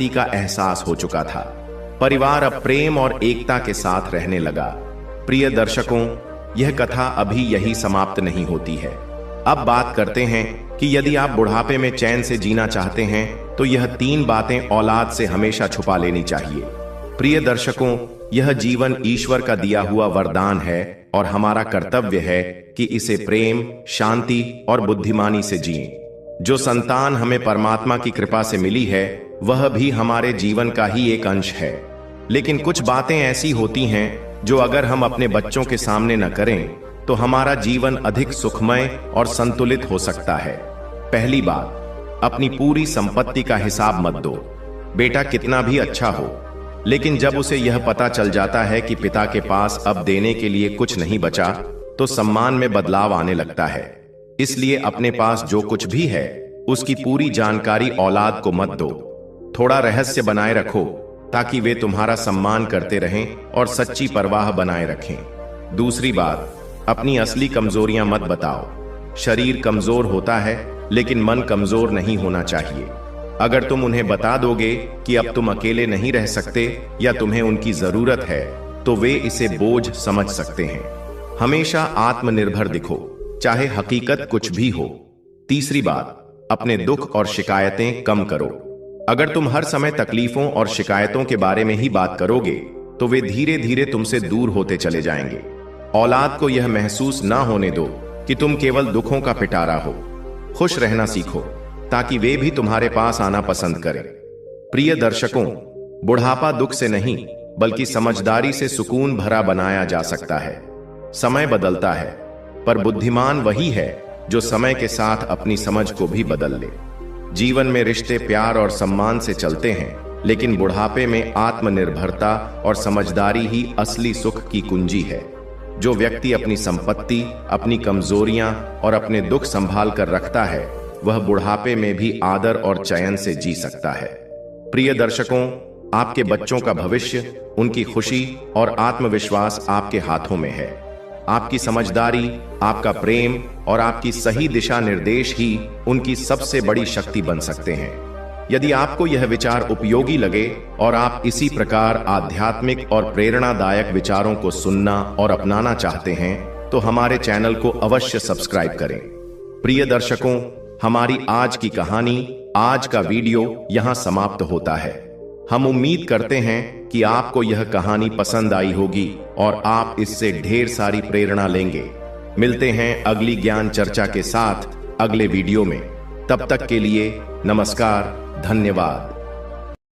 का एहसास हो चुका था। परिवार अब प्रेम और एकता के साथ रहने लगा। प्रिय दर्शकों, यह कथा अभी यही समाप्त नहीं होती है। अब बात करते हैं कि यदि आप बुढ़ापे में चैन से जीना चाहते हैं तो यह 3 बातें औलाद से हमेशा छुपा लेनी चाहिए। प्रिय दर्शकों, यह जीवन ईश्वर का दिया हुआ वरदान है और हमारा कर्तव्य है कि इसे प्रेम, शांति और बुद्धिमानी से जिएं। जो संतान हमें परमात्मा की कृपा से मिली है वह भी हमारे जीवन का ही एक अंश है। लेकिन कुछ बातें ऐसी होती हैं जो अगर हम अपने बच्चों के सामने न करें तो हमारा जीवन अधिक सुखमय और संतुलित हो सकता है। पहली बात, अपनी पूरी संपत्ति का हिसाब मत दो। बेटा कितना भी अच्छा हो, लेकिन जब उसे यह पता चल जाता है कि पिता के पास अब देने के लिए कुछ नहीं बचा तो सम्मान में बदलाव आने लगता है। इसलिए अपने पास जो कुछ भी है उसकी पूरी जानकारी औलाद को मत दो। थोड़ा रहस्य बनाए रखो ताकि वे तुम्हारा सम्मान करते रहें और सच्ची परवाह बनाए रखें। दूसरी बात, अपनी असली कमजोरियां मत बताओ। शरीर कमजोर होता है लेकिन मन कमजोर नहीं होना चाहिए। अगर तुम उन्हें बता दोगे कि अब तुम अकेले नहीं रह सकते या तुम्हें उनकी जरूरत है तो वे इसे बोझ समझ सकते हैं। हमेशा आत्मनिर्भर दिखो, चाहे हकीकत कुछ भी हो। तीसरी बात, अपने दुख और शिकायतें कम करो। अगर तुम हर समय तकलीफों और शिकायतों के बारे में ही बात करोगे तो वे धीरे धीरे तुमसे दूर होते चले जाएंगे। औलाद को यह महसूस ना होने दो कि तुम केवल दुखों का पिटारा हो। खुश रहना सीखो ताकि वे भी तुम्हारे पास आना पसंद करें। प्रिय दर्शकों, बुढ़ापा दुख से नहीं बल्कि समझदारी से सुकून भरा बनाया जा सकता है। समय बदलता है पर बुद्धिमान वही है जो समय के साथ अपनी समझ को भी बदल ले। जीवन में रिश्ते प्यार और सम्मान से चलते हैं, लेकिन बुढ़ापे में आत्मनिर्भरता और समझदारी ही असली सुख की कुंजी है। जो व्यक्ति अपनी संपत्ति, अपनी कमजोरियां और अपने दुख संभाल कर रखता है वह बुढ़ापे में भी आदर और चैन से जी सकता है। प्रिय दर्शकों, आपके बच्चों का भविष्य, उनकी खुशी और आत्मविश्वास आपके हाथों में है। आपकी समझदारी, आपका प्रेम और आपकी सही दिशा निर्देश ही उनकी सबसे बड़ी शक्ति बन सकते हैं। यदि आपको यह विचार उपयोगी लगे और आप इसी प्रकार आध्यात्मिक और प्रेरणादायक विचारों को सुनना और अपनाना चाहते हैं तो हमारे चैनल को अवश्य सब्सक्राइब करें। प्रिय दर्शकों, हमारी आज की कहानी, आज का वीडियो यहाँ समाप्त होता है। हम उम्मीद करते हैं कि आपको यह कहानी पसंद आई होगी और आप इससे ढेर सारी प्रेरणा लेंगे। मिलते हैं अगली ज्ञान चर्चा के साथ अगले वीडियो में। तब तक के लिए नमस्कार, धन्यवाद।